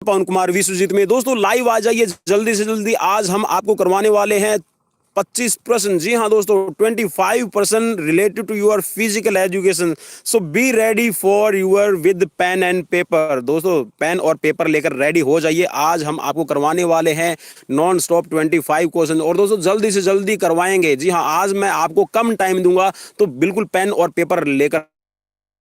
पवन कुमार विश्वजीत में। दोस्तों लाइव आ जाइए जल्दी से जल्दी। आज हम आपको करवाने वाले हैं 25%, जी हाँ दोस्तों, 25% related to your physical education. So be ready for your with pen and paper. दोस्तों पेन और पेपर लेकर रेडी हो जाइए। आज हम आपको करवाने वाले हैं नॉन स्टॉप 25 क्वेश्चन, और दोस्तों जल्दी से जल्दी करवाएंगे। जी हाँ, आज मैं आपको कम टाइम दूंगा, तो बिल्कुल पेन और पेपर लेकर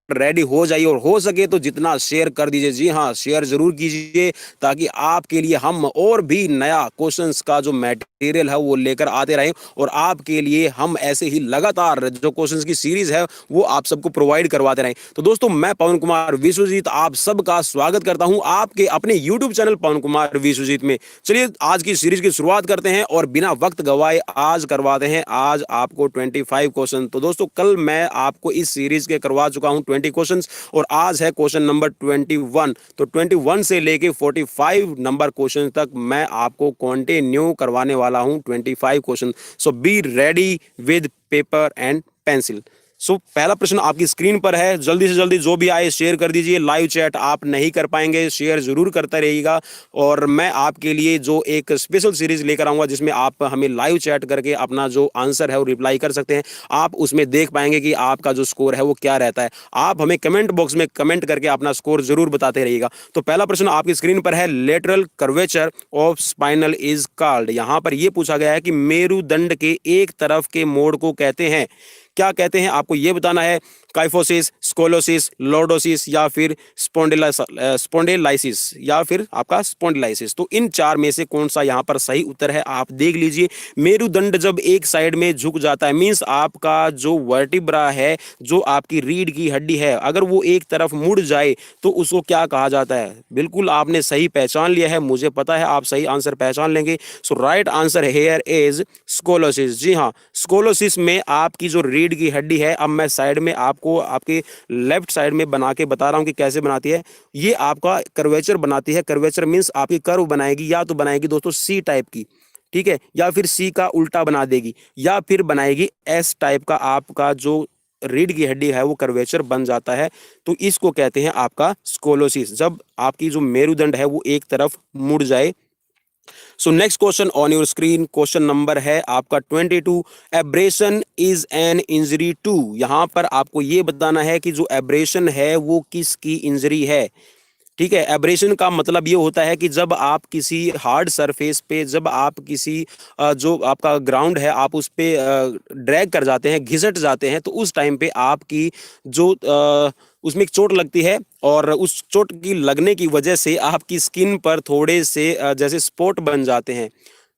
रेडी हो जाइए, और हो सके तो जितना शेयर कर दीजिए। जी हाँ, शेयर जरूर कीजिए, ताकि आपके लिए हम और भी नया क्वेश्चंस का जो मटेरियल है वो लेकर आते रहें, और आपके लिए हम ऐसे ही लगातार जो क्वेश्चंस की सीरीज है वो आप सबको प्रोवाइड करवाते रहें। तो दोस्तों मैं पवन कुमार विश्वजीत आप सबका स्वागत करता हूं आपके अपने यूट्यूब चैनल पवन कुमार विश्वजीत में। चलिए आज की सीरीज की शुरुआत करते हैं, और बिना वक्त गवाए आज करवाते हैं आज आपको 25 क्वेश्चन। तो दोस्तों कल मैं आपको इस सीरीज के करवा चुका हूं 20 क्वेश्चंस, और आज है क्वेश्चन नंबर 21। तो 21 से लेके 45 नंबर क्वेश्चन तक मैं आपको कंटिन्यू करवाने वाला हूं 25 question. So be ready with paper and pencil. So पहला प्रश्न आपकी स्क्रीन पर है, जल्दी से जल्दी जो भी आए शेयर कर दीजिए। लाइव चैट आप नहीं कर पाएंगे, शेयर जरूर करता रहिएगा, और मैं आपके लिए जो एक स्पेशल सीरीज लेकर आऊंगा जिसमें आप हमें लाइव चैट करके अपना जो आंसर है वो रिप्लाई कर सकते हैं। आप उसमें देख पाएंगे कि आपका जो स्कोर है वो क्या रहता है। आप हमें कमेंट बॉक्स में कमेंट करके अपना स्कोर जरूर बताते रहिएगा। तो पहला प्रश्न आपकी स्क्रीन पर है, lateral curvature of spinal is called. यहां पर यह पूछा गया है कि मेरुदंड के एक तरफ के मोड़ को कहते हैं, क्या कहते हैं, आपको यह बताना है। काइफोसिस, स्कोलोसिस, लॉर्डोसिस, या फिर स्पॉन्डिलाइसिस, या फिर आपका स्पॉन्डिलाइसिस। तो इन चार में से कौन सा यहां पर सही उत्तर है आप देख लीजिए। मेरुदंड जब एक साइड में झुक जाता है, मींस आपका जो वर्टिब्रा है, जो आपकी रीढ़ की हड्डी है, अगर वो एक तरफ मुड़ जाए तो उसको क्या कहा जाता है। बिल्कुल आपने सही पहचान लिया है, मुझे पता है आप सही आंसर पहचान लेंगे। सो right answer here is scoliosis. जी हाँ, स्कोलोसिस में आपकी जो रीढ़ की हड्डी है, अब मैं साइड में आपको आपके लेफ्ट साइड में बना के बता रहा हूं कि कैसे बनाती है। ये आपका कर्वेचर बनाती है। कर्वेचर मींस आपकी कर्व बनाएगी, या तो बनाएगी दोस्तों सी टाइप की, ठीक है, या फिर सी का उल्टा बना देगी, या फिर बनाएगी एस टाइप का। आपका जो रीढ़ की हड्डी है वो कर्वेचर बन जाता है, तो इसको कहते हैं आपका स्कोलोसिस, जब आपकी जो मेरुदंड है वो एक तरफ मुड़ जाए। So next question on your screen, question number है आपका 22। Abrasion is an injury to. यहां पर आपको यह बताना है कि जो एब्रेशन है वो किसकी इंजरी है। ठीक है, एब्रेशन का मतलब ये होता है कि जब आप किसी हार्ड सरफेस पे, जब आप किसी जो आपका ग्राउंड है आप उस पे ड्रैग कर जाते हैं, घिसट जाते हैं, तो उस टाइम पे आपकी जो उसमें एक चोट लगती है, और उस चोट की लगने की वजह से आपकी स्किन पर थोड़े से जैसे स्पॉट बन जाते हैं,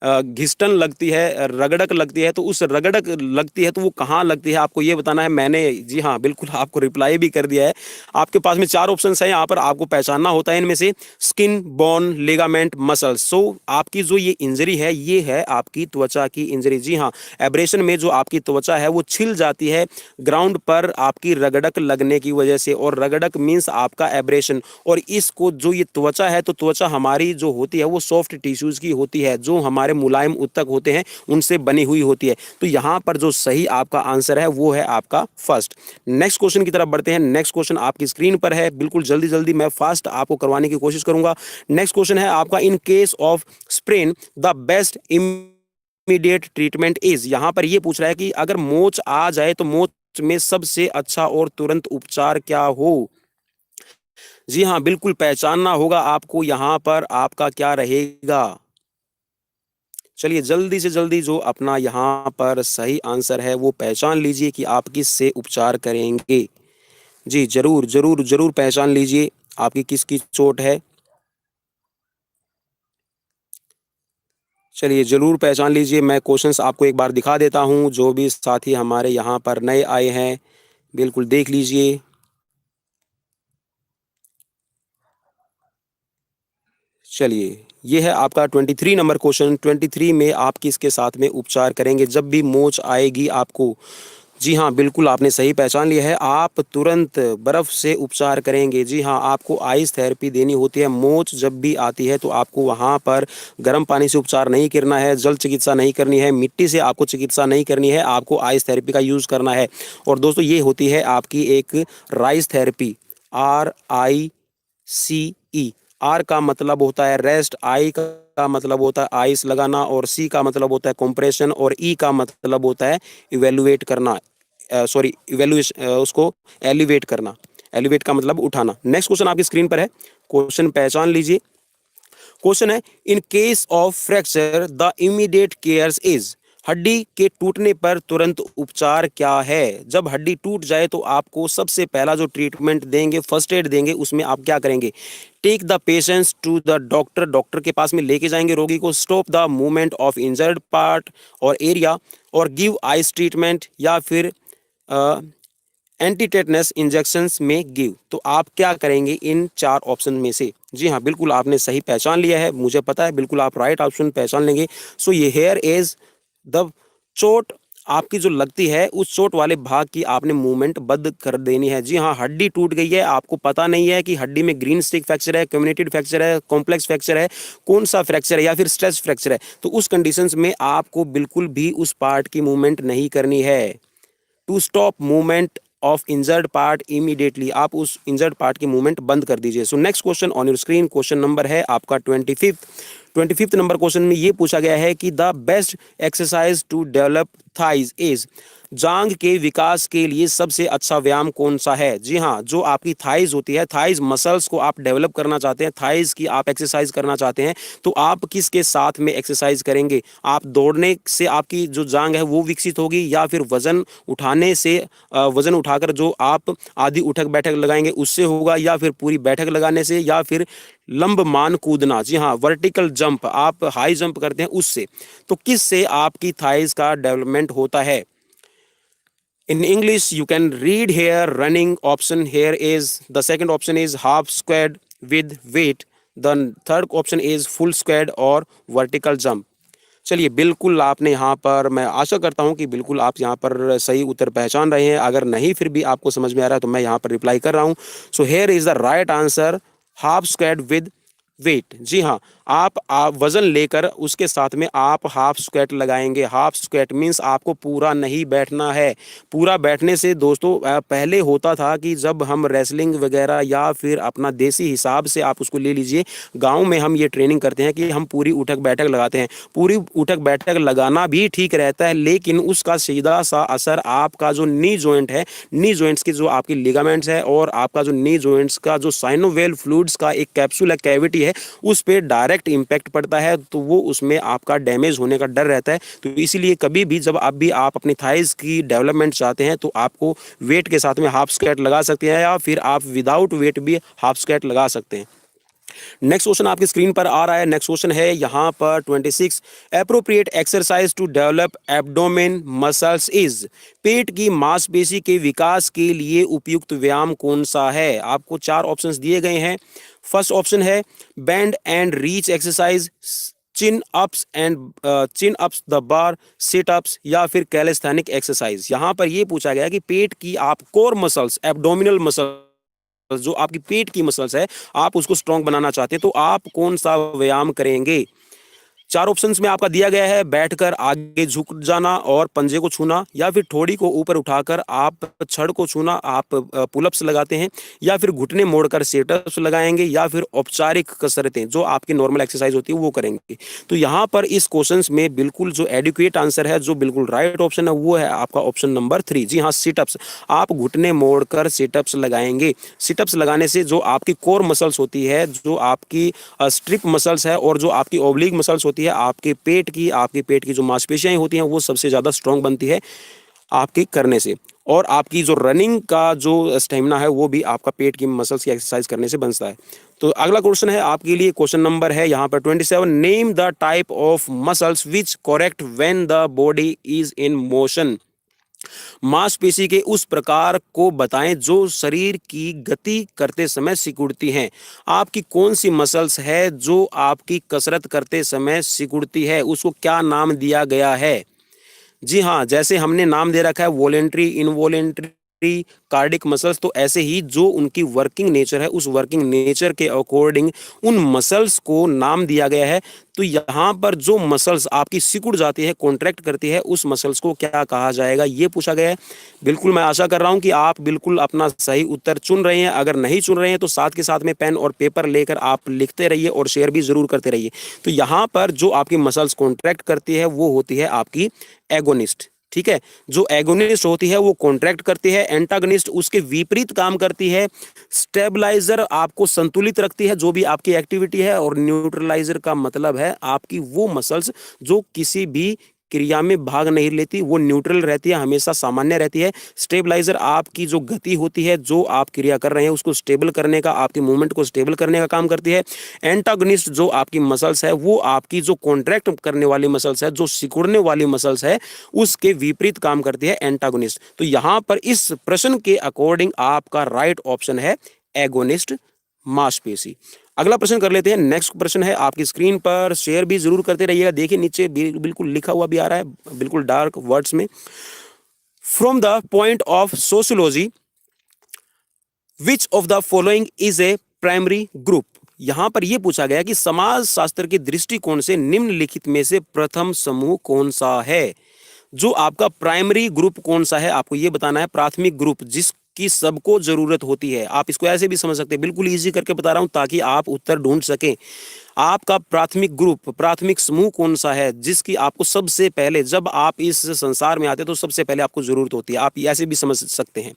घिस्टन लगती है, रगड़क लगती है। तो उस रगड़क लगती है तो वो कहाँ लगती है आपको ये बताना है। मैंने जी हाँ बिल्कुल आपको रिप्लाई भी कर दिया है। आपके पास में 4 ऑप्शंस हैं, यहाँ पर आपको पहचानना होता है इनमें से स्किन, बोन, लिगामेंट, मसल्स। सो आपकी जो ये इंजरी है ये है आपकी त्वचा की इंजरी। जी हाँ, एब्रेशन में जो आपकी त्वचा है वो छिल जाती है ग्राउंड पर आपकी रगड़क लगने की वजह से, और रगड़क मीन्स आपका एब्रेशन। और इसको जो ये त्वचा है, तो त्वचा हमारी जो होती है वो सॉफ्ट टिश्यूज की होती है, जो हमारे मुलायम ऊतक होते हैं उनसे बनी हुई होती है। तो यहां पर जो सही आपका आंसर है वो है आपका फर्स्ट। नेक्स्ट क्वेश्चन की तरफ बढ़ते हैं। नेक्स्ट क्वेश्चन आपकी स्क्रीन पर है, बिल्कुल जल्दी जल्दी मैं फास्ट आपको करवाने की कोशिश करूंगा। नेक्स्ट क्वेश्चन है आपका, in case of sprain the best immediate treatment is. यहां पर यह पूछ रहा है कि अगर मोच आ जाए तो मोच में सबसे अच्छा और तुरंत उपचार क्या हो। जी हाँ, बिल्कुल पहचानना होगा आपको, यहां पर आपका क्या रहेगा। चलिए जल्दी से जल्दी जो अपना यहाँ पर सही आंसर है वो पहचान लीजिए कि आप किससे उपचार करेंगे। जी जरूर जरूर जरूर पहचान लीजिए आपकी किसकी चोट है। चलिए जरूर पहचान लीजिए। मैं क्वेश्चंस आपको एक बार दिखा देता हूँ, जो भी साथी हमारे यहाँ पर नए आए हैं बिल्कुल देख लीजिए। चलिए ये है आपका 23 नंबर क्वेश्चन। 23 में आप किसके साथ में उपचार करेंगे जब भी मोच आएगी आपको। जी हाँ, बिल्कुल आपने सही पहचान लिया है, आप तुरंत बर्फ से उपचार करेंगे। जी हाँ, आपको आइस थेरेपी देनी होती है। मोच जब भी आती है तो आपको वहाँ पर गर्म पानी से उपचार नहीं करना है, जल चिकित्सा नहीं करनी है, मिट्टी से आपको चिकित्सा नहीं करनी है, आपको आइस थेरेपी का यूज़ करना है। और दोस्तों ये होती है आपकी एक राइस थेरेपी, RICE, आर का मतलब होता है रेस्ट, आई का मतलब होता है आइस लगाना, और सी का मतलब होता है कंप्रेशन, और ई का मतलब होता है इवेलुएट करना, सॉरी इवेल्युएशन, उसको एलिवेट करना। एलिवेट का मतलब उठाना। नेक्स्ट क्वेश्चन आपकी स्क्रीन पर है, क्वेश्चन पहचान लीजिए। क्वेश्चन है, in case of fracture the immediate cares is, हड्डी के टूटने पर तुरंत उपचार क्या है? जब हड्डी टूट जाए तो आपको सबसे पहला जो ट्रीटमेंट देंगे, फर्स्ट एड देंगे, उसमें आप क्या करेंगे? Take the patients to the doctor, doctor के पास में लेके जाएंगे रोगी को। Stop the movement of injured part और एरिया, और गिव आइस ट्रीटमेंट, या फिर एंटीटेटनस इंजेक्शंस में गिव। तो आप क्या करेंगे इन चार ऑप्शन में से? जी हाँ, बिल्कुल आपने सही पहचान लिया है, मुझे पता है, बिल्कुल आप राइट ऑप्शन पहचान लेंगे। सो ये हेयर इज द चोट आपकी जो लगती है, उस चोट वाले भाग की आपने मूवमेंट बंद कर देनी है। जी हाँ, हड्डी टूट गई है, आपको पता नहीं है कि हड्डी में ग्रीन स्टिक फ्रैक्चर है, कम्युनिटेड फ्रैक्चर है, कॉम्प्लेक्स फ्रैक्चर है, कौन सा फ्रैक्चर है, या फिर स्ट्रेच फ्रैक्चर है, तो उस कंडीशंस में आपको बिल्कुल भी उस पार्ट की मूवमेंट नहीं करनी है। To stop movement of injured part immediately, आप उस इंजर्ड पार्ट की मूवमेंट बंद कर दीजिए। So next question on your screen, question number है आपका 25th नंबर क्वेश्चन में ये पूछा गया है कि the best exercise to develop thighs is, जांग के विकास के लिए सबसे अच्छा व्यायाम कौन सा है? जी हाँ, जो आपकी थाइज होती है, थाइज मसल्स को आप डेवलप करना चाहते हैं, थाइज की आप एक्सरसाइज करना चाहते हैं, तो आप किसके साथ में एक्सरसाइज करेंगे? आप दौड़ने से आपकी जो जांग है वो विकसित होगी, या फिर वजन उठाने से, वजन उठाकर जो आप आधी उठक बैठक लगाएंगे उससे होगा, या फिर पूरी बैठक लगाने से, या फिर लंब मान कूदना, जी हाँ वर्टिकल जंप, आप हाई जंप करते हैं उससे। तो किससे आपकी थाइज का डेवलपमेंट होता है? In English, you can read here running option here is, the second option is half squat with weight, the third option is full squat और vertical jump। चलिए, बिल्कुल आपने यहाँ पर, मैं आशा करता हूँ कि बिल्कुल आप यहाँ पर सही उत्तर पहचान रहे हैं। अगर नहीं फिर भी आपको समझ में आ रहा है तो मैं यहाँ पर रिप्लाई कर रहा हूँ। So here is the right answer, half squat with weight. जी हाँ, आप वजन लेकर उसके साथ में आप हाफ स्क्वाट लगाएंगे। हाफ स्क्वाट मीन्स आपको पूरा नहीं बैठना है। पूरा बैठने से दोस्तों पहले होता था कि जब हम रेसलिंग वगैरह या फिर अपना देसी हिसाब से आप उसको ले लीजिए, गांव में हम ये ट्रेनिंग करते हैं कि हम पूरी उठक बैठक लगाते हैं। पूरी उठक बैठक लगाना भी ठीक रहता है, लेकिन उसका सीधा सा असर आपका जो नी जॉइंट है, नी जॉइंट्स की जो आपकी लिगामेंट्स है और आपका जो नी जॉइंट्स का जो साइनोवेल फ्लूइड्स का एक कैप्सूल है, कैविटी है, उस पे डायरेक्ट इंपैक्ट पड़ता है, तो वो उसमें आपका डैमेज होने का डर रहता है। तो इसीलिए कभी भी जब आप अपनी थाइज की डेवलपमेंट चाहते हैं तो आपको वेट के साथ में हाफ स्क्वाट लगा सकते हैं, या फिर आप विदाउट वेट भी हाफ स्क्वाट लगा सकते हैं। नेक्स्ट क्वेश्चन आपकी स्क्रीन पर आ रहा है। नेक्स्ट क्वेश्चन है यहाँ पर 26, appropriate exercise to develop abdomen muscles is, पेट की मांसपेशी के विकास के लिए उपयुक्त व्यायाम कौन सा है? आपको चार ऑप्शंस दिए गए हैं। फर्स्ट ऑप्शन है bend and reach exercise, chin ups the bar, sit ups, या फिर कैलिस्थेनिक एक्सरसाइज। यहाँ पर ये पूछा गया कि पेट की आप कोर मसल्स, एब्डोमिनल मसल, जो आपकी पेट की मसल्स है, आप उसको स्ट्रांग बनाना चाहते हैं, तो आप कौन सा व्यायाम करेंगे? चार ऑप्शंस में आपका दिया गया है, बैठकर आगे झुक जाना और पंजे को छूना, या फिर ठोड़ी को ऊपर उठाकर आप छड़ को छूना, आप पुलअप्स लगाते हैं, या फिर घुटने मोड़कर सेटअप्स लगाएंगे, या फिर औपचारिक कसरतें जो आपकी नॉर्मल एक्सरसाइज होती है वो करेंगे। तो यहाँ पर इस क्वेश्चंस में बिल्कुल जो एडुकेट आंसर है, जो बिल्कुल राइट ऑप्शन है, वो है आपका ऑप्शन नंबर 3। जी हाँ, सिटअप्स, आप घुटने मोड़कर सिटअप्स लगाएंगे। सिटअप्स लगाने से जो आपकी कोर मसल्स होती है, जो आपकी स्ट्रिप मसल्स है और जो आपकी ओब्लिक मसल्स होती है, आपके पेट की जो मांसपेशियां होती हैं वो सबसे ज्यादा स्ट्रांग बनती है आपके करने से, और आपकी जो रनिंग का जो स्टेमिना है वो भी आपका पेट की मसल्स की एक्सरसाइज करने से बनता है। तो अगला क्वेश्चन है आपके लिए, क्वेश्चन नंबर है यहाँ पर 27, name the type of muscles which correct when the body is in motion, मांसपेशी के उस प्रकार को बताएं जो शरीर की गति करते समय सिकुड़ती हैं। आपकी कौन सी मसल्स है जो आपकी कसरत करते समय सिकुड़ती है, उसको क्या नाम दिया गया है? जी हाँ, जैसे हमने नाम दे रखा है वॉलेंट्री, इनवॉलेंट्री, कार्डिक मसल्स। तो ऐसे ही जो उनकी वर्किंग नेचर है, उस वर्किंग नेचर के अकॉर्डिंग उन मसल्स को नाम दिया गया है। तो यहाँ पर जो मसल्स आपकी सिकुड़ जाती है, कॉन्ट्रैक्ट करती है, उस मसल्स को क्या कहा जाएगा, ये पूछा गया है। बिल्कुल मैं आशा कर रहा हूँ कि आप बिल्कुल अपना सही उत्तर चुन रहे हैं। अगर नहीं चुन रहे हैं तो साथ के साथ में पेन और पेपर लेकर आप लिखते रहिए और शेयर भी जरूर करते रहिए। तो यहाँ पर जो आपकी मसल्स कॉन्ट्रैक्ट करती है वो होती है आपकी एगोनिस्ट। ठीक है, जो एगोनिस्ट होती है वो कॉन्ट्रैक्ट करती है, एंटागनिस्ट उसके विपरीत काम करती है, स्टेबलाइजर आपको संतुलित रखती है जो भी आपकी एक्टिविटी है, और न्यूट्रलाइजर का मतलब है आपकी वो मसल्स जो किसी भी क्रिया में भाग नहीं लेती, वो न्यूट्रल रहती है, हमेशा सामान्य रहती है। स्टेबलाइजर आपकी जो गति होती है, जो आप क्रिया कर रहे हैं उसको स्टेबल करने का, आपकी मूवमेंट को स्टेबल करने का काम करती है। एंटागनिस्ट जो आपकी मसल्स है वो आपकी जो कॉन्ट्रैक्ट करने वाली मसल्स है, जो सिकुड़ने वाली मसल्स है, उसके विपरीत काम करती है एंटागोनिस्ट। तो यहां पर इस प्रश्न के अकॉर्डिंग आपका राइट ऑप्शन है एगोनिस्ट मांसपेशी। अगला प्रश्न कर लेते हैं। नेक्स्ट प्रश्न है आपकी स्क्रीन पर, शेयर भी जरूर करते रहिएगा। देखिए नीचे बिल्कुल लिखा हुआ भी आ रहा है, बिल्कुल डार्क वर्ड्स में। From the point of sociology which of the following is a primary group. यहां पर यह पूछा गया कि समाज शास्त्र के दृष्टिकोण से निम्नलिखित में से प्रथम समूह कौन सा है। जो आपका प्राइमरी ग्रुप कौन सा है आपको यह बताना है। प्राथमिक ग्रुप जिसकी सबको जरूरत होती है, आप इसको ऐसे भी समझ सकते हैं, बिल्कुल इजी करके बता रहा हूं ताकि आप उत्तर ढूंढ सकें। आपका प्राथमिक ग्रुप, प्राथमिक समूह कौन सा है जिसकी आपको सबसे पहले, जब आप इस संसार में आते हैं तो सबसे पहले आपको जरूरत होती है, आप ऐसे भी समझ सकते हैं।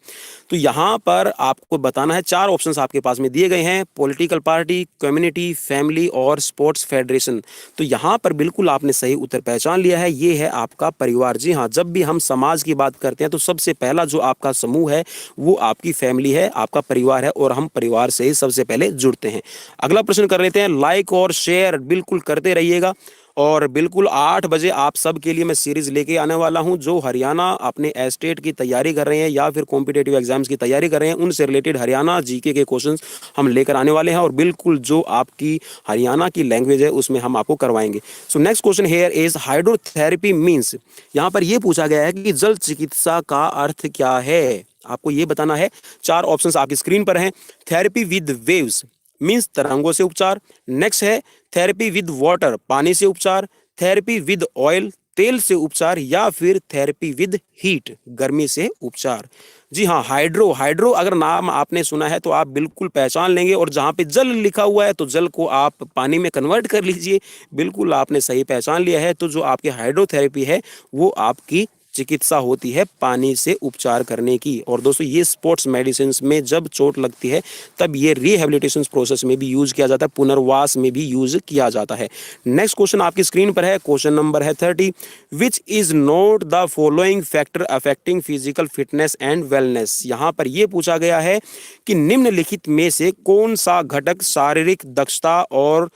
तो यहां पर आपको बताना है, चार ऑप्शंस आपके पास में दिए गए हैं, पॉलिटिकल पार्टी, कम्युनिटी, फैमिली और स्पोर्ट्स फेडरेशन। तो यहां पर बिल्कुल आपने सही उत्तर पहचान लिया है, ये है आपका परिवार। जी हाँ, जब भी हम समाज की बात करते हैं तो सबसे पहला जो आपका समूह है वो आपकी फैमिली है, आपका परिवार है, और हम परिवार से ही सबसे पहले जुड़ते हैं। अगला प्रश्न कर लेते हैं। लाइक और शेयर बिल्कुल करते रहिएगा, और बिल्कुल 8 बजे आप सब के लिए मैं सीरीज लेके आने वाला हूं। जो हरियाणा अपने एस्टेट की तैयारी कर रहे हैं या फिर कॉम्पिटेटिव एग्जाम्स की तैयारी कर रहे हैं, उनसे रिलेटेड हरियाणा जीके के क्वेश्चंस हम लेकर आने वाले हैं, और बिल्कुल जो आपकी हरियाणा की लैंग्वेज है उसमें हम आपको करवाएंगे। सो next question here is hydrotherapy means. यहां पर यह पूछा गया है कि जल चिकित्सा का अर्थ क्या है, आपको यह बताना है। चार ऑप्शंस आपकी स्क्रीन पर हैं। थेरेपी विद वेव्स मींस तरंगों से उपचार। नेक्स्ट है थेरेपी विद वाटर, पानी से उपचार। थेरेपी विद ऑयल, तेल से उपचार। या फिर थेरेपी विद हीट, गर्मी से उपचार। जी हाँ, हाइड्रो अगर नाम आपने सुना है तो आप बिल्कुल पहचान लेंगे, और जहां पे जल लिखा हुआ है तो जल को आप पानी में कन्वर्ट कर लीजिए। बिल्कुल आपने सही पहचान लिया है। तो जो आपकी हाइड्रोथेरेपी है वो आपकी चिकित्सा होती है पानी से उपचार करने की। और दोस्तों ये स्पोर्ट्स मेडिसिन में जब चोट लगती है तब ये रिहेबिलिटेशन प्रोसेस में भी यूज किया जाता है, पुनर्वास में भी यूज किया जाता है। नेक्स्ट क्वेश्चन आपकी स्क्रीन पर है, क्वेश्चन नंबर है 30। Which is not the following factor affecting physical fitness and wellness. यहां पर यह पूछा गया है कि निम्नलिखित में से कौन सा घटक शारीरिक दक्षता और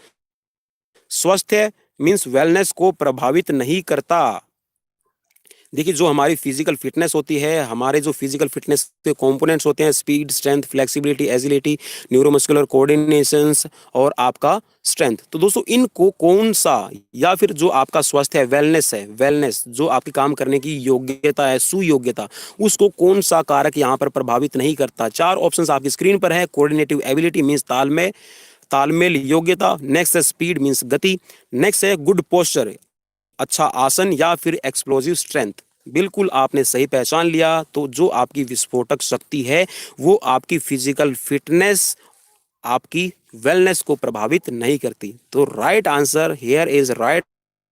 स्वास्थ्य मींस वेलनेस को प्रभावित नहीं करता। देखिए, जो हमारी फिजिकल फिटनेस होती है, हमारे जो फिजिकल फिटनेस के कंपोनेंट्स होते हैं, speed, strength, flexibility, agility, neuromuscular coordinations और आपका स्ट्रेंथ। तो दोस्तों इनको कौन सा, या फिर जो आपका स्वास्थ्य है, वेलनेस जो आपके काम करने की योग्यता है, सुयोग्यता, उसको कौन सा कारक यहाँ पर प्रभावित नहीं करता। चार ऑप्शंस आपकी स्क्रीन पर है। कोऑर्डिनेटिव एबिलिटी मीन्स तालमेल योग्यता। नेक्स्ट है स्पीड मीन्स गति। नेक्स्ट है गुड पोस्चर, अच्छा आसन। या फिर एक्सप्लोजिव स्ट्रेंथ। बिल्कुल आपने सही पहचान लिया। तो जो आपकी विस्फोटक शक्ति है वो आपकी फिजिकल फिटनेस, आपकी वेलनेस को प्रभावित नहीं करती। तो right answer here is right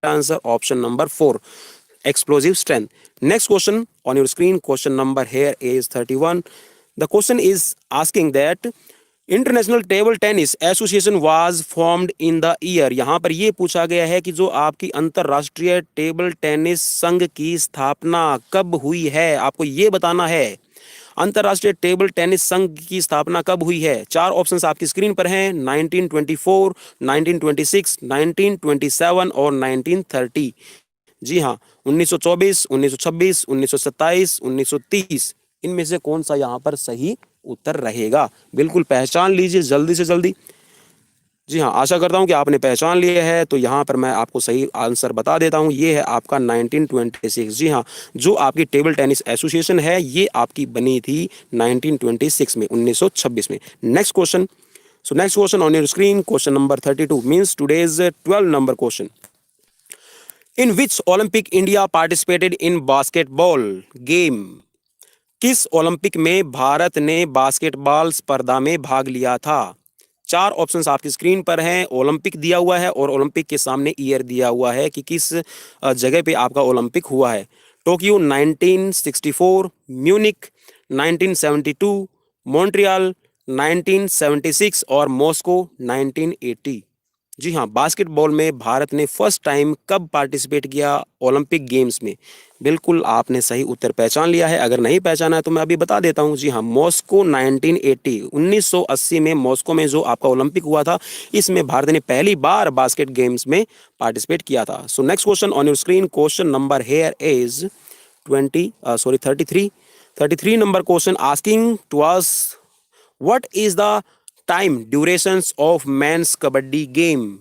answer option number 4, explosive strength. Next question on your screen, question number here is 31। The question is asking that international table tennis association was formed in the year. यहां पर यह पूछा गया है कि जो आपकी अंतरराष्ट्रीय टेबल टेनिस संघ की स्थापना कब हुई है, आपको यह बताना है। अंतरराष्ट्रीय टेबल टेनिस संघ की स्थापना कब हुई है। चार ऑप्शंस आपकी स्क्रीन पर हैं। 1924, 1926, 1927 और 1930। जी हाँ, 1924, 1926, 1927, 1930, इनमें से कौन सा यहाँ पर सही उत्तर रहेगा। बिल्कुल पहचान लीजिए जल्दी से जल्दी। जी हाँ, आशा करता हूँ कि आपने पहचान लिया है। तो यहाँ पर मैं आपको सही आंसर बता देता हूँ, ये है आपका 1926। जी हाँ, जो आपकी टेबल टेनिस एसोसिएशन है ये आपकी बनी थी 1926 में, 1926 में। Next question. So next question on your screen, question number 32 means today's 12 number question. In which Olympic India participated in basketball game? किस ओलंपिक में भारत ने बास्केटबॉल स्पर्धा में भाग लिया था? चार ऑप्शंस आपकी स्क्रीन पर हैं। ओलंपिक दिया हुआ है और ओलंपिक के सामने ईयर दिया हुआ है कि किस जगह पे आपका ओलंपिक हुआ है। टोक्यो 1964, म्यूनिक 1972, मॉन्ट्रियल 1976 और मॉस्को 1980। जी हाँ, बास्केटबॉल में भारत ने फर्स्ट टाइम कब पार्टिसिपेट किया ओलंपिक गेम्स में? बिल्कुल आपने सही उत्तर पहचान लिया है। अगर नहीं पहचाना है तो मैं अभी बता देता हूँ। जी हाँ, मॉस्को 1980, 1980 में मॉस्को में जो आपका ओलंपिक हुआ था, इसमें भारत ने पहली बार बास्केट गेम्स में पार्टिसिपेट किया था। So next question on your screen, question number here is 33 number question asking to us what is the time durations of men's kabaddi game?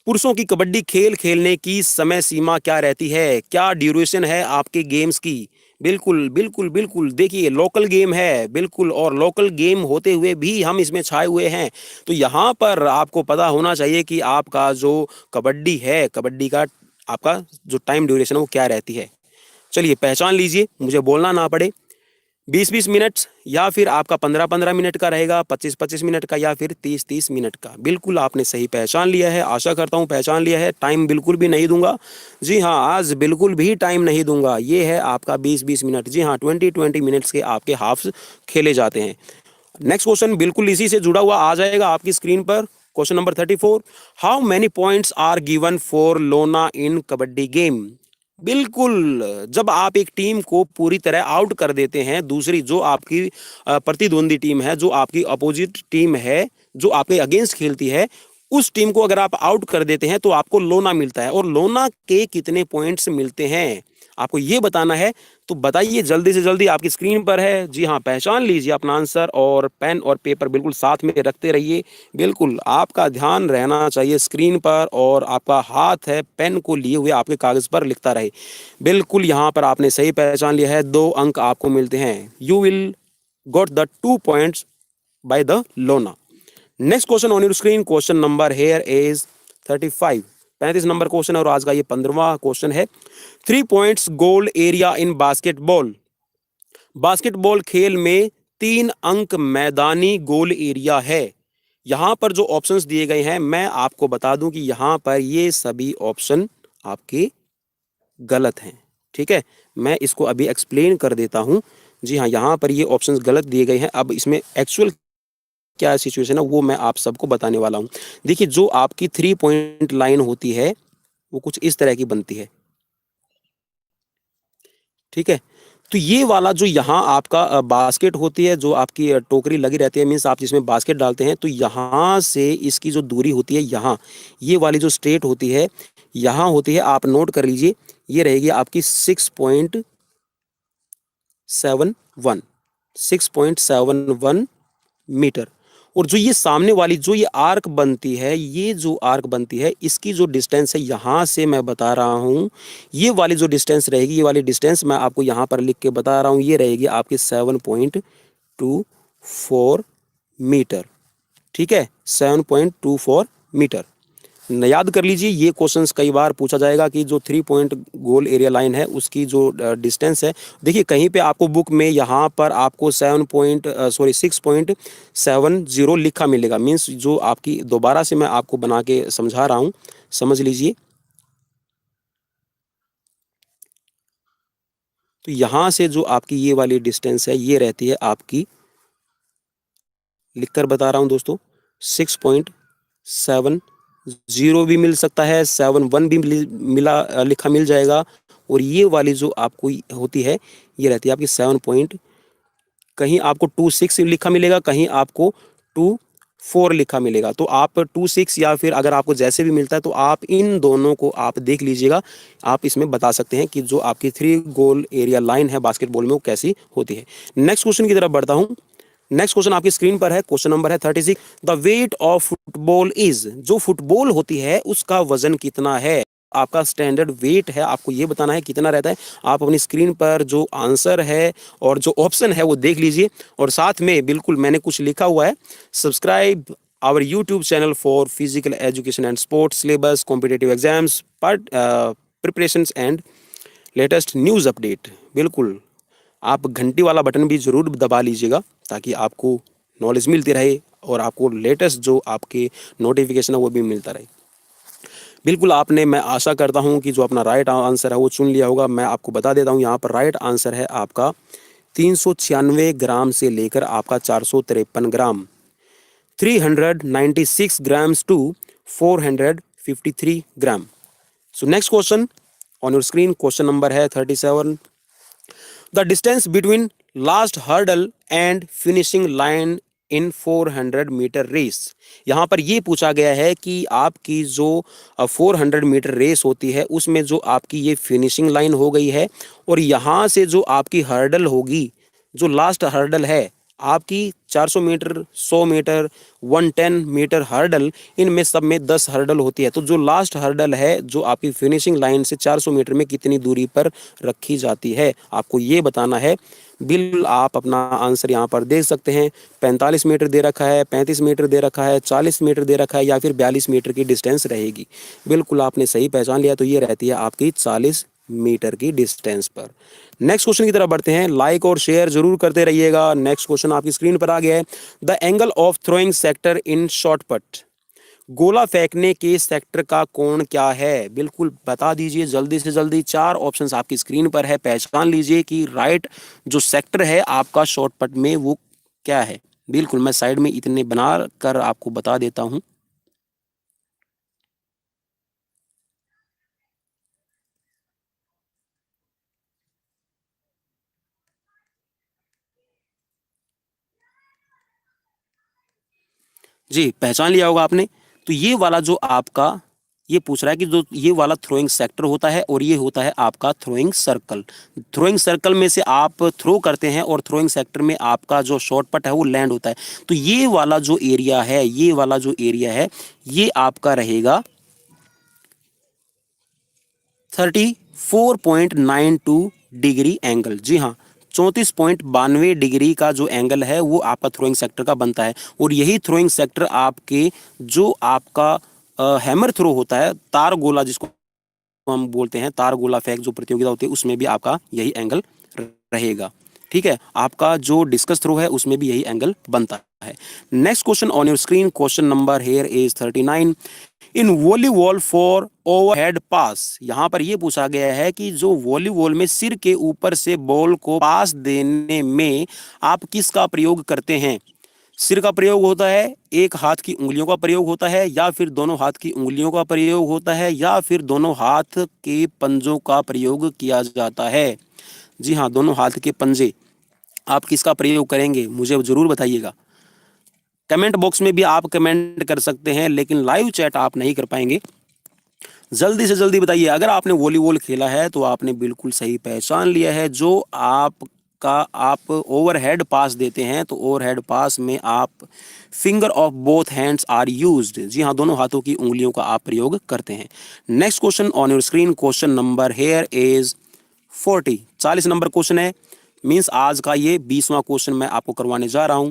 पुरुषों की कबड्डी खेल खेलने की समय सीमा क्या रहती है? क्या ड्यूरेशन है आपके गेम्स की? बिल्कुल बिल्कुल बिल्कुल, देखिए लोकल गेम है बिल्कुल, और लोकल गेम होते हुए भी हम इसमें छाए हुए हैं। तो यहाँ पर आपको पता होना चाहिए कि आपका जो कबड्डी है, कबड्डी का आपका जो टाइम ड्यूरेशन है वो क्या रहती है। चलिए पहचान लीजिए, मुझे बोलना ना पड़े। 20-20 मिनट, या फिर आपका 15-15 मिनट का रहेगा, 25-25 मिनट का, या फिर 30-30 मिनट का। बिल्कुल आपने सही पहचान लिया है, आशा करता हूँ पहचान लिया है। टाइम बिल्कुल भी नहीं दूंगा। जी हाँ, आज बिल्कुल भी टाइम नहीं दूंगा। ये है आपका 20-20 मिनट। जी हाँ, 20-20 मिनट्स के आपके हाफ्स खेले जाते हैं। नेक्स्ट क्वेश्चन बिल्कुल इसी से जुड़ा हुआ आ जाएगा आपकी स्क्रीन पर। Question number 34, how many points are given for lona in kabaddi game? बिल्कुल, जब आप एक टीम को पूरी तरह आउट कर देते हैं, दूसरी जो आपकी प्रतिद्वंदी टीम है, जो आपकी अपोजिट टीम है, जो आपके अगेंस्ट खेलती है, उस टीम को अगर आप आउट कर देते हैं तो आपको लोना मिलता है। और लोना के कितने पॉइंट्स मिलते हैं आपको ये बताना है। तो बताइए जल्दी से जल्दी, आपकी स्क्रीन पर है। जी हाँ, पहचान लीजिए अपना आंसर, और पेन और पेपर बिल्कुल साथ में रखते रहिए। बिल्कुल आपका ध्यान रहना चाहिए स्क्रीन पर, और आपका हाथ है पेन को लिए हुए आपके कागज पर लिखता रहे। बिल्कुल यहाँ पर आपने सही पहचान लिया है, 2 अंक आपको मिलते हैं। You will got the 2 points by the लोना। Next question on your screen, question number here is 35 number question है, और आज का ये 15वां क्वेश्चन है। 3 points goal area in basketball? Basketball खेल में 3 अंक मैदानी गोल एरिया है। यहां पर जो ऑप्शंस दिए गए हैं, मैं आपको बता दूं कि यहां पर ये सभी ऑप्शन आपके गलत हैं। ठीक है, मैं इसको अभी एक्सप्लेन कर देता हूं। जी हाँ, यहां पर ये ऑप्शंस गलत दिए गए हैं। अब इसमें एक्चुअल क्या सिचुएशन है वो मैं आप सबको बताने वाला हूं। देखिए, जो आपकी 3 पॉइंट लाइन होती है वो कुछ इस तरह की बनती है। ठीक है, तो ये वाला जो यहाँ आपका बास्केट होती है, जो आपकी टोकरी लगी रहती है, मीन्स आप जिसमें बास्केट डालते हैं, तो यहाँ से इसकी जो दूरी होती है, यहाँ ये वाली जो स्ट्रेट होती है, यहाँ होती है, आप नोट कर लीजिए, ये रहेगी आपकी 6.71 मीटर। और जो ये सामने वाली जो ये आर्क बनती है, ये जो आर्क बनती है, इसकी जो डिस्टेंस है, यहाँ से मैं बता रहा हूँ, ये वाली जो डिस्टेंस रहेगी, ये वाली डिस्टेंस मैं आपको यहाँ पर लिख के बता रहा हूँ, ये रहेगी आपकी 7.24 मीटर। ठीक है, 7.24 मीटर। याद कर लीजिए, ये क्वेश्चंस कई बार पूछा जाएगा कि जो 3 पॉइंट गोल एरिया लाइन है उसकी जो डिस्टेंस है। देखिए, कहीं पे आपको बुक में यहाँ पर आपको 6.70 लिखा मिलेगा, मीन्स जो आपकी, दोबारा से मैं आपको बना के समझा रहा हूँ, समझ लीजिए। तो यहाँ से जो आपकी ये वाली डिस्टेंस है, ये रहती है आपकी, लिखकर बता रहा हूँ दोस्तों, 6.70 भी मिल सकता है, 71 भी लिखा मिल जाएगा। और ये वाली जो आपको होती है, ये रहती है आपकी 7 पॉइंट, कहीं आपको 26 लिखा मिलेगा, कहीं आपको 24 लिखा मिलेगा। तो आप 26, या फिर अगर आपको जैसे भी मिलता है तो आप इन दोनों को आप देख लीजिएगा। आप इसमें बता सकते हैं कि जो आपकी 3 गोल एरिया लाइन है बास्केटबॉल में वो कैसी होती है। नेक्स्ट क्वेश्चन की तरफ बढ़ता हूँ। नेक्स्ट क्वेश्चन आपकी स्क्रीन पर है, क्वेश्चन नंबर है 36। The weight of football is, जो फुटबॉल होती है उसका वजन कितना है? आपका स्टैंडर्ड वेट है, आपको ये बताना है कितना रहता है। आप अपनी स्क्रीन पर जो आंसर है और जो ऑप्शन है वो देख लीजिए, और साथ में बिल्कुल मैंने कुछ लिखा हुआ है, subscribe our YouTube channel for physical education and sports syllabus, competitive exams, preparations and latest news update. बिल्कुल आप घंटी वाला बटन भी ज़रूर दबा लीजिएगा ताकि आपको नॉलेज मिलती रहे और आपको लेटेस्ट जो आपके नोटिफिकेशन है वो भी मिलता रहे। बिल्कुल आपने, मैं आशा करता हूँ कि जो अपना राइट आंसर है वो चुन लिया होगा। मैं आपको बता देता हूँ, यहाँ पर राइट आंसर है आपका 396 ग्राम से लेकर आपका 453 gram, 396 grams to 453 gram. So next question on your screen, question number है 37। The distance between last hurdle and finishing line in 400 metre race. यहाँ पर ये पूछा गया है कि आपकी जो 400 मीटर रेस होती है उसमें जो आपकी ये फिनिशिंग लाइन हो गई है, और यहाँ से जो आपकी हर्डल होगी, जो लास्ट हर्डल है आपकी 400 मीटर, 100 मीटर, 110 मीटर हर्डल, इनमें सब में 10 हर्डल होती है। तो जो लास्ट हर्डल है जो आपकी फिनिशिंग लाइन से 400 मीटर में कितनी दूरी पर रखी जाती है, आपको ये बताना है। बिल्कुल आप अपना आंसर यहाँ पर देख सकते हैं, 45 मीटर दे रखा है, 35 मीटर दे रखा है, 40 मीटर दे रखा है, या फिर 42 मीटर की डिस्टेंस रहेगी। बिल्कुल आपने सही पहचान लिया, तो ये रहती है आपकी 40 मीटर की डिस्टेंस पर। नेक्स्ट क्वेश्चन की तरफ बढ़ते हैं, लाइक और शेयर जरूर करते रहिएगा। नेक्स्ट क्वेश्चन आपकी स्क्रीन पर आ गया है। The angle of throwing sector in short पट, गोला फेंकने के सेक्टर का कोण क्या है? बिल्कुल बता दीजिए जल्दी से जल्दी। 4 ऑप्शंस आपकी स्क्रीन पर है, पहचान लीजिए कि राइट जो सेक्टर है आपका शॉर्ट पट में वो क्या है। बिल्कुल मैं साइड में इतने बना कर आपको बता देता हूं। जी पहचान लिया होगा आपने। तो ये वाला जो आपका ये पूछ रहा है कि जो ये वाला थ्रोइंग सेक्टर होता है और ये होता है आपका थ्रोइंग सर्कल। थ्रोइंग सर्कल में से आप थ्रो करते हैं और थ्रोइंग सेक्टर में आपका जो शॉर्ट पट है वो लैंड होता है। तो ये वाला जो एरिया है, ये वाला जो एरिया है, ये आपका रहेगा 34.92 डिग्री एंगल। जी हाँ, 34.92 डिग्री का जो एंगल है वो आपका थ्रोइंग सेक्टर का बनता है। और यही थ्रोइंग सेक्टर आपके जो आपका हैमर थ्रो होता है, तार गोला जिसको हम बोलते हैं, तार गोला फेंक जो प्रतियोगिता होती है उसमें भी आपका यही एंगल रहेगा। ठीक है, आपका जो डिस्कस थ्रो है उसमें भी यही एंगल बनता है। Next question on your screen, question number here is 39। In volleyball for overhead pass, यहां पर यह पूछा गया है कि जो वॉलीबॉल में सिर के ऊपर से बॉल को पास देने में आप किसका प्रयोग करते हैं? सिर का प्रयोग होता है, एक हाथ की उंगलियों का प्रयोग होता है, या फिर दोनों हाथ की उंगलियों का प्रयोग होता है, या फिर दोनों हाथ के पंजों का प्रयोग किया जाता है? जी हाँ, दोनों हाथ के पंजे। आप किसका प्रयोग करेंगे मुझे जरूर बताइएगा। कमेंट बॉक्स में भी आप कमेंट कर सकते हैं, लेकिन लाइव चैट आप नहीं कर पाएंगे। जल्दी से जल्दी बताइए। अगर आपने वॉलीबॉल खेला है तो आपने बिल्कुल सही पहचान लिया है। जो आप ओवरहेड पास देते हैं तो ओवरहेड पास में आप finger of both hands are used. जी हाँ, दोनों हाथों की उंगलियों का आप प्रयोग करते हैं। Next question on your screen, question number here is 40 number question है। मींस आज का ये 20वां क्वेश्चन मैं आपको करवाने जा रहा हूं।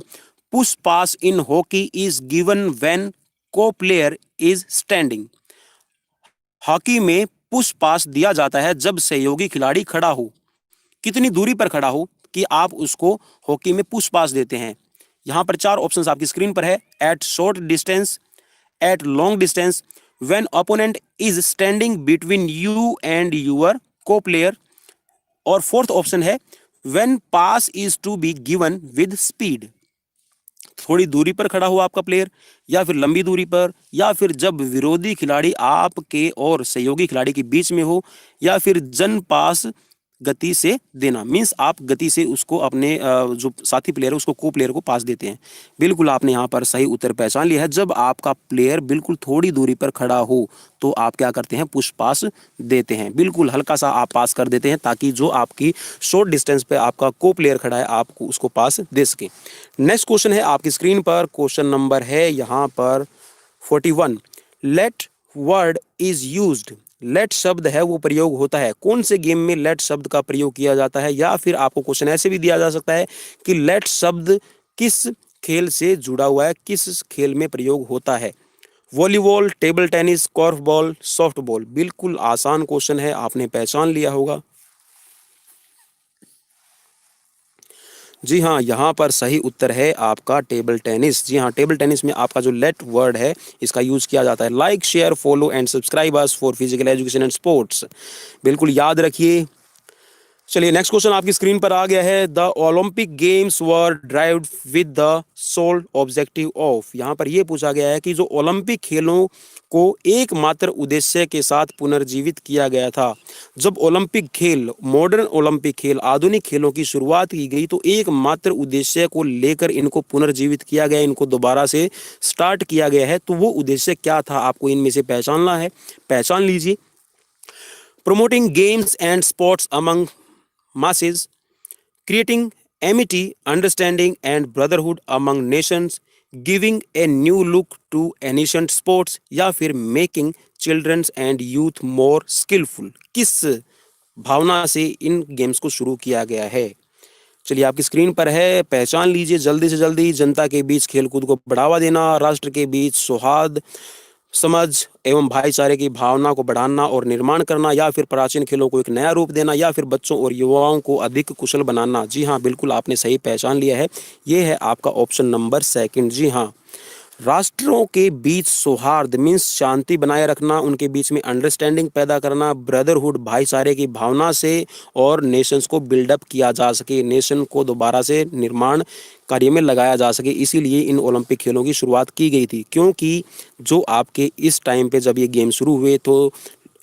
Push pass in hockey is given when को प्लेयर इज स्टैंडिंग। हॉकी में पुश पास दिया जाता है जब सहयोगी खिलाड़ी खड़ा हो। कितनी दूरी पर खड़ा हो कि आप उसको हॉकी में पुश पास देते हैं? यहां पर 4 ऑप्शंस आपकी स्क्रीन पर है। At short distance, at long distance, when opponent is standing between you and your co-player, और फोर्थ ऑप्शन है when pass is to be given with speed. थोड़ी दूरी पर खड़ा हो आपका प्लेयर, या फिर लंबी दूरी पर, या फिर जब विरोधी खिलाड़ी आपके और सहयोगी खिलाड़ी के बीच में हो, या फिर जन पास गति से देना, मीन्स आप गति से उसको अपने जो साथी प्लेयर है उसको को प्लेयर को पास देते हैं। बिल्कुल आपने यहाँ पर सही उत्तर पहचान लिया है। जब आपका प्लेयर बिल्कुल थोड़ी दूरी पर खड़ा हो तो आप क्या करते हैं, पुश पास देते हैं। बिल्कुल हल्का सा आप पास कर देते हैं ताकि जो आपकी शॉर्ट डिस्टेंस पे आपका को प्लेयर खड़ा है आपको उसको पास दे सके। नेक्स्ट क्वेश्चन है आपकी स्क्रीन पर, क्वेश्चन नंबर है यहाँ पर 41। Let word is used, let शब्द है वो प्रयोग होता है, कौन से गेम में लेट शब्द का प्रयोग किया जाता है? या फिर आपको क्वेश्चन ऐसे भी दिया जा सकता है कि लेट शब्द किस खेल से जुड़ा हुआ है, किस खेल में प्रयोग होता है? Volleyball, table tennis, korf ball, soft ball. बिल्कुल आसान क्वेश्चन है, आपने पहचान लिया होगा। जी हाँ, यहाँ पर सही उत्तर है आपका टेबल टेनिस। जी हाँ, टेबल टेनिस में आपका जो लेट वर्ड है इसका यूज किया जाता है। Like, share, follow and subscribe us for physical education and sports. बिल्कुल याद रखिए। चलिए नेक्स्ट क्वेश्चन आपकी स्क्रीन पर आ गया है। The Olympic games were drived with the sole objective of, यहाँ पर यह पूछा गया है कि जो ओलंपिक खेलों को एकमात्र उद्देश्य के साथ पुनर्जीवित किया गया था। जब ओलंपिक खेल, मॉडर्न ओलंपिक खेल, आधुनिक खेलों की शुरुआत की गई तो एकमात्र उद्देश्य को लेकर इनको पुनर्जीवित किया गया, इनको दोबारा से स्टार्ट किया गया है। तो वो उद्देश्य क्या था आपको इनमें से पहचानना है, पहचान लीजिए। Promoting games and sports among masses, creating amity, understanding and brotherhood among nations, giving a new look to ancient sports, या फिर making children and youth more skillful। किस भावना से इन गेम्स को शुरू किया गया है? चलिए आपकी स्क्रीन पर है, पहचान लीजिए जल्दी से जल्दी। जनता के बीच खेलकूद को बढ़ावा देना, राष्ट्र के बीच सौहार्द, समझ एवं भाईचारे की भावना को बढ़ाना और निर्माण करना, या फिर प्राचीन खेलों को एक नया रूप देना, या फिर बच्चों और युवाओं को अधिक कुशल बनाना। जी हाँ, बिल्कुल आपने सही पहचान लिया है, ये है आपका ऑप्शन नंबर सेकंड। जी हाँ, राष्ट्रों के बीच सौहार्द मीन्स शांति बनाए रखना, उनके बीच में अंडरस्टैंडिंग पैदा करना, ब्रदरहुड भाईचारे की भावना से, और नेशंस को बिल्डअप किया जा सके, नेशन को दोबारा से निर्माण कार्य में लगाया जा सके। इसीलिए इन ओलंपिक खेलों की शुरुआत की गई थी, क्योंकि जो आपके इस टाइम पे जब ये गेम शुरू हुए तो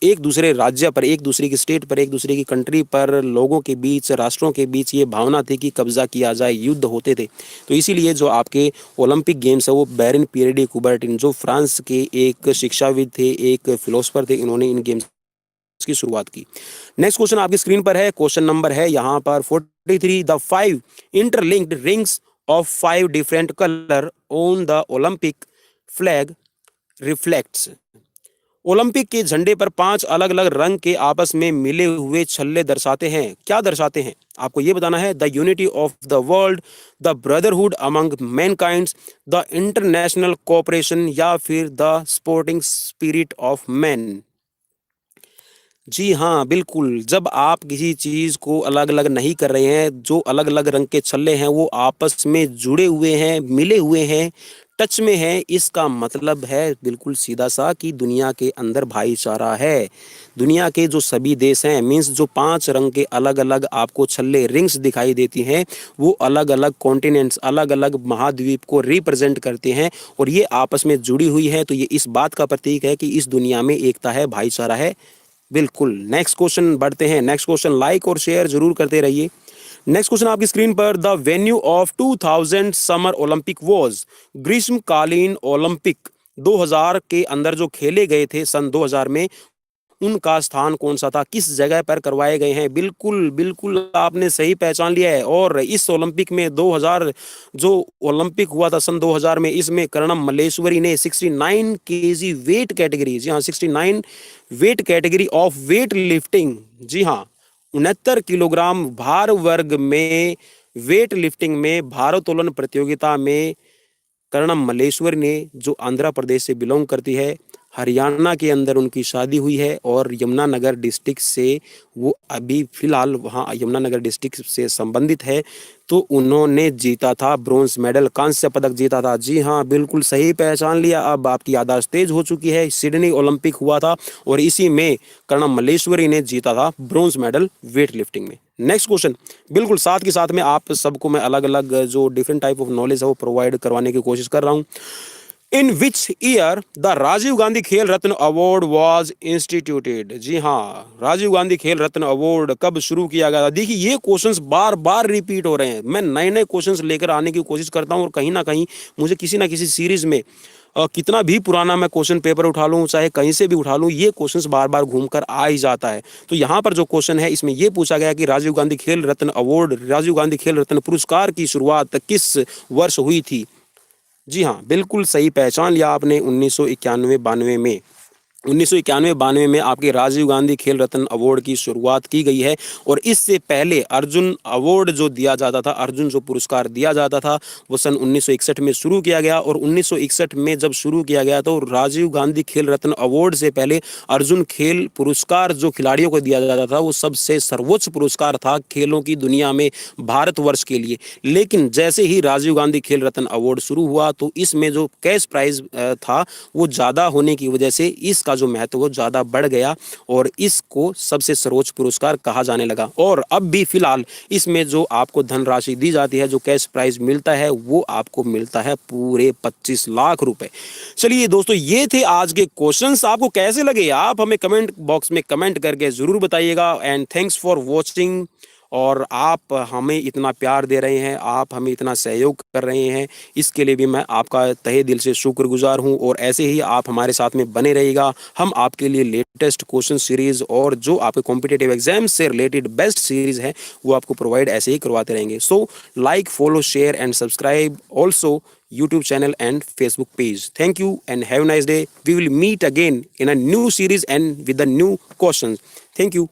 एक दूसरे राज्य पर, एक दूसरे की स्टेट पर, एक दूसरे की कंट्री पर, लोगों के बीच, राष्ट्रों के बीच ये भावना थी कि कब्जा किया जाए, युद्ध होते थे। तो इसीलिए जो आपके ओलंपिक गेम्स है वो बैरन पियरे डी कुबर्टिन, जो फ्रांस के एक शिक्षाविद थे, एक फिलोसफर थे, इन्होंने इन गेम्स की शुरुआत की। नेक्स्ट क्वेश्चन आपकी स्क्रीन पर है, क्वेश्चन नंबर है यहाँ पर 43। The 5 interlinked rings of 5 different colour on the Olympic flag reflects, Olympic के झंडे पर 5 अलग अलग रंग के आपस में मिले हुए छल्ले दर्शाते हैं। क्या दर्शाते हैं आपको ये बताना है। The unity of the world, the brotherhood among mankind, the international cooperation, या फिर the sporting spirit of man. जी हाँ, बिल्कुल। जब आप किसी चीज को अलग अलग नहीं कर रहे हैं, जो अलग अलग रंग के छल्ले हैं वो आपस में जुड़े हुए हैं, मिले हुए हैं, टच में है, इसका मतलब है बिल्कुल सीधा सा कि दुनिया के अंदर भाईचारा है। दुनिया के जो सभी देश हैं, मीन्स जो 5 रंग के अलग अलग आपको छल्ले, रिंग्स दिखाई देती हैं, वो अलग अलग कॉन्टिनेंट्स, अलग अलग महाद्वीप को रिप्रेजेंट करते हैं, और ये आपस में जुड़ी हुई है। तो ये इस बात का प्रतीक है कि इस दुनिया में एकता है, भाईचारा है। बिल्कुल। नेक्स्ट क्वेश्चन बढ़ते हैं। नेक्स्ट क्वेश्चन लाइक और शेयर जरूर करते रहिए। नेक्स्ट क्वेश्चन आपकी स्क्रीन पर, the venue of 2000 summer Olympic was, ग्रीष्मकालीन ओलंपिक 2000 के अंदर जो खेले गए थे सन 2000 में, उनका स्थान कौन सा था, किस जगह पर करवाए गए हैं? बिल्कुल बिल्कुल आपने सही पहचान लिया है। और इस ओलंपिक में 2000 जो ओलंपिक हुआ था सन 2000 में, इसमें कर्णम मल्लेश्वरी ने 69 केजी वेट कैटेगरी, जी हाँ 69 weight category of weight lifting, जी हाँ 69 किलोग्राम भार वर्ग में वेट लिफ्टिंग में भारोत्तोलन प्रतियोगिता में कर्णम मल्लेश्वरी ने, जो आंध्र प्रदेश से बिलोंग करती है, हरियाणा के अंदर उनकी शादी हुई है, और यमुनानगर डिस्ट्रिक्ट से वो अभी फिलहाल वहाँ यमुनानगर डिस्ट्रिक्ट से संबंधित है। तो उन्होंने जीता था ब्रोंज मेडल, कांस्य पदक जीता था। जी हाँ, बिल्कुल सही पहचान लिया। अब आपकी याददाश्त तेज हो चुकी है। सिडनी ओलंपिक हुआ था और इसी में कर्णम मल्लेश्वरी ने जीता था ब्रोंज मेडल वेट लिफ्टिंग में। नेक्स्ट क्वेश्चन, बिल्कुल साथ के साथ में आप सबको मैं अलग अलग जो डिफरेंट टाइप ऑफ नॉलेज है वो प्रोवाइड करवाने की कोशिश कर रहा हूँ। In which year the Rajiv Gandhi Khel Ratna award was instituted. जी हाँ, राजीव गांधी खेल रत्न अवार्ड कब शुरू किया गया था। देखिए ये क्वेश्चंस बार बार रिपीट हो रहे हैं, मैं नए नए क्वेश्चंस लेकर आने की कोशिश करता हूँ और कहीं ना कहीं मुझे किसी ना किसी सीरीज में कितना भी पुराना मैं क्वेश्चन पेपर उठा लूँ, चाहे कहीं से भी उठा लूँ, ये क्वेश्चंस बार बार घूम कर आ ही जाता है। तो यहाँ पर जो क्वेश्चन है इसमें ये पूछा गया कि राजीव गांधी खेल रत्न अवार्ड, राजीव गांधी खेल रत्न पुरस्कार की शुरुआत किस वर्ष हुई थी। जी हाँ, बिल्कुल सही पहचान लिया आपने, 1991-92 में। 1991-92 में आपके राजीव गांधी खेल रत्न अवार्ड की शुरुआत की गई है। और इससे पहले अर्जुन अवार्ड जो दिया जाता था, अर्जुन जो पुरस्कार दिया जाता था, वो सन 1961 में शुरू किया गया। और 1961 में जब शुरू किया गया तो राजीव गांधी खेल रत्न अवार्ड से पहले अर्जुन खेल पुरस्कार जो खिलाड़ियों को दिया जाता था वो सबसे सर्वोच्च पुरस्कार था खेलों की दुनिया में भारतवर्ष के लिए। लेकिन जैसे ही राजीव गांधी खेल रत्न अवार्ड शुरू हुआ तो इसमें जो कैश प्राइज था वो ज़्यादा होने की वजह से इसका जो महत्व वो ज़्यादा बढ़ गया और इसको सबसे सर्वोच्च पुरस्कार कहा जाने लगा। और अब भी फिलहाल इसमें जो आपको धनराशि दी जाती है, जो कैश प्राइज मिलता है, वो आपको मिलता है पूरे 25 लाख रुपए। चलिए दोस्तों, ये थे आज के क्वेश्चंस। आपको कैसे लगे आप हमें कमेंट बॉक्स में कमेंट करके ज़रूर बताइएगा। And thanks for watching. और आप हमें इतना प्यार दे रहे हैं, आप हमें इतना सहयोग कर रहे हैं, इसके लिए भी मैं आपका तहे दिल से शुक्रगुजार हूं। और ऐसे ही आप हमारे साथ में बने रहिएगा। हम आपके लिए लेटेस्ट क्वेश्चन सीरीज और जो आपके कॉम्पिटिटिव एग्जाम से रिलेटेड बेस्ट सीरीज है वो आपको प्रोवाइड ऐसे ही करवाते रहेंगे। So like, follow, share and subscribe also YouTube channel and Facebook page. Thank you and have a nice day. We will meet again in a new series and with the new questions. Thank you.